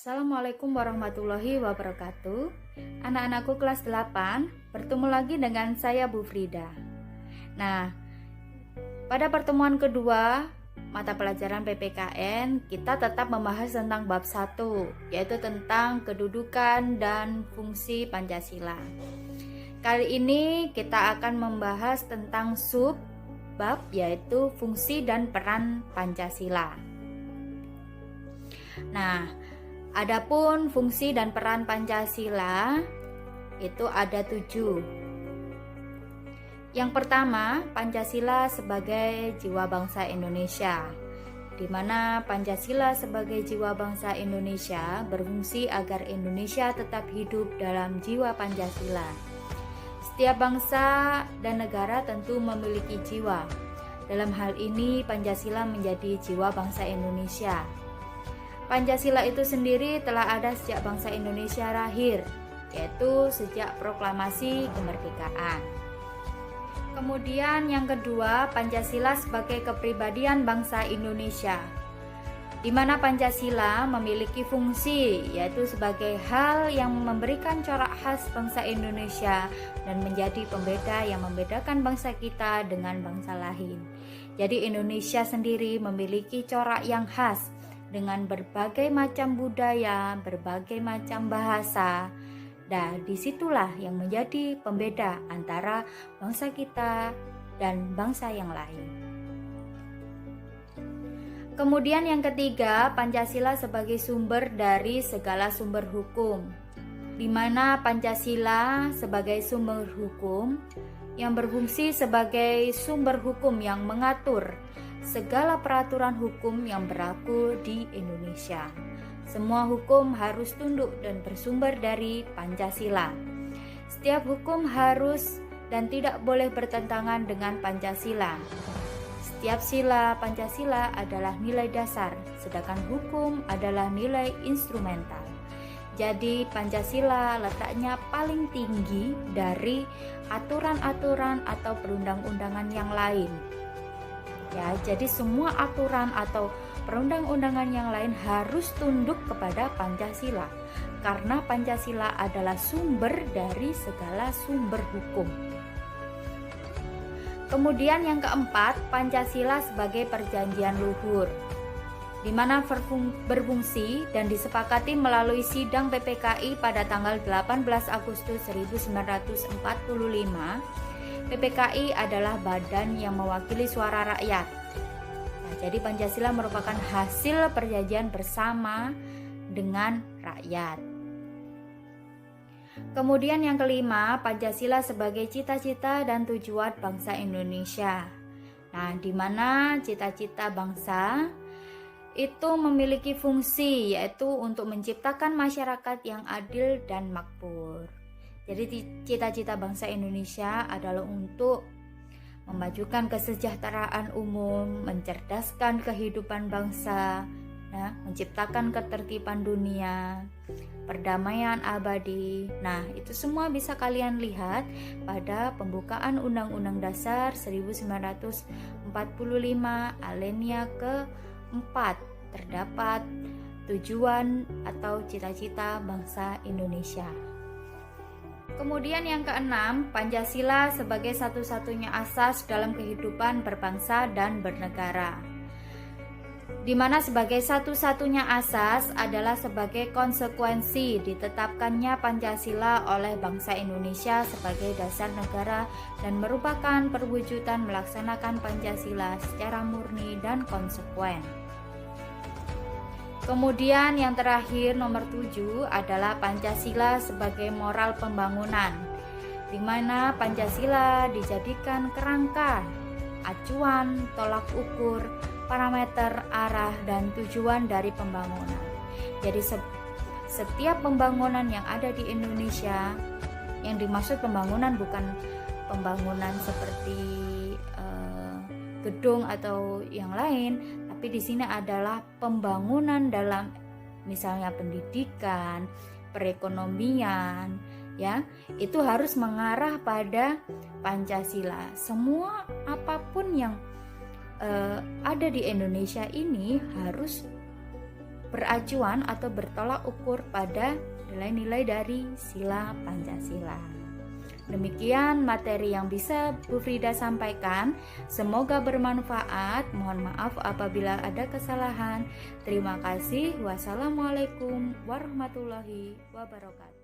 Assalamualaikum warahmatullahi wabarakatuh. Anak-anakku kelas 8, bertemu lagi dengan saya Bu Frida. Nah, pada pertemuan kedua mata pelajaran PPKN, kita tetap membahas tentang bab 1, yaitu tentang kedudukan dan fungsi Pancasila. Kali ini kita akan membahas tentang sub bab, yaitu fungsi dan peran Pancasila. Nah, adapun fungsi dan peran Pancasila itu ada 7. Yang pertama, Pancasila sebagai jiwa bangsa Indonesia, di mana Pancasila sebagai jiwa bangsa Indonesia berfungsi agar Indonesia tetap hidup dalam jiwa Pancasila. Setiap bangsa dan negara tentu memiliki jiwa. Dalam hal ini, Pancasila menjadi jiwa bangsa Indonesia. Pancasila itu sendiri telah ada sejak bangsa Indonesia lahir, yaitu sejak proklamasi kemerdekaan. Kemudian yang kedua, Pancasila sebagai kepribadian bangsa Indonesia, di mana Pancasila memiliki fungsi, yaitu sebagai hal yang memberikan corak khas bangsa Indonesia dan menjadi pembeda yang membedakan bangsa kita dengan bangsa lain. Jadi Indonesia sendiri memiliki corak yang khas, dengan berbagai macam budaya, berbagai macam bahasa. Dan disitulah yang menjadi pembeda antara bangsa kita dan bangsa yang lain. Kemudian yang ketiga, Pancasila sebagai sumber dari segala sumber hukum, di mana Pancasila sebagai sumber hukum yang berfungsi sebagai sumber hukum yang mengatur segala peraturan hukum yang berlaku di Indonesia. Semua hukum harus tunduk dan bersumber dari Pancasila. Setiap hukum harus dan tidak boleh bertentangan dengan Pancasila. Setiap sila Pancasila adalah nilai dasar, sedangkan hukum adalah nilai instrumental. Jadi Pancasila letaknya paling tinggi dari aturan-aturan atau perundang-undangan yang lain. Ya, jadi semua aturan atau perundang-undangan yang lain harus tunduk kepada Pancasila, karena Pancasila adalah sumber dari segala sumber hukum. Kemudian yang keempat, Pancasila sebagai perjanjian luhur, di mana berfungsi dan disepakati melalui sidang PPKI pada tanggal 18 Agustus 1945. PPKI adalah badan yang mewakili suara rakyat. Nah, jadi Pancasila merupakan hasil perjanjian bersama dengan rakyat. Kemudian yang kelima, Pancasila sebagai cita-cita dan tujuan bangsa Indonesia. Nah, di mana cita-cita bangsa itu memiliki fungsi, yaitu untuk menciptakan masyarakat yang adil dan makmur. Jadi cita-cita bangsa Indonesia adalah untuk memajukan kesejahteraan umum, mencerdaskan kehidupan bangsa, menciptakan ketertiban dunia, perdamaian abadi. Nah, itu semua bisa kalian lihat pada pembukaan Undang-Undang Dasar 1945 alinea ke-4, terdapat tujuan atau cita-cita bangsa Indonesia. Kemudian yang keenam, Pancasila sebagai satu-satunya asas dalam kehidupan berbangsa dan bernegara, di mana sebagai satu-satunya asas adalah sebagai konsekuensi ditetapkannya Pancasila oleh bangsa Indonesia sebagai dasar negara dan merupakan perwujudan melaksanakan Pancasila secara murni dan konsekuen. Kemudian yang terakhir, nomor 7 adalah Pancasila sebagai moral pembangunan, di mana Pancasila dijadikan kerangka, acuan, tolak ukur, parameter, arah, dan tujuan dari pembangunan. Jadi setiap pembangunan yang ada di Indonesia, yang dimaksud pembangunan bukan pembangunan seperti gedung atau yang lain, tapi di sini adalah pembangunan dalam misalnya pendidikan, perekonomian, ya, itu harus mengarah pada Pancasila. Semua apapun yang ada di Indonesia ini harus beracuan atau bertolak ukur pada nilai-nilai dari sila Pancasila. Demikian materi yang bisa Bu Frida sampaikan. Semoga bermanfaat. Mohon maaf apabila ada kesalahan. Terima kasih. Wassalamualaikum warahmatullahi wabarakatuh.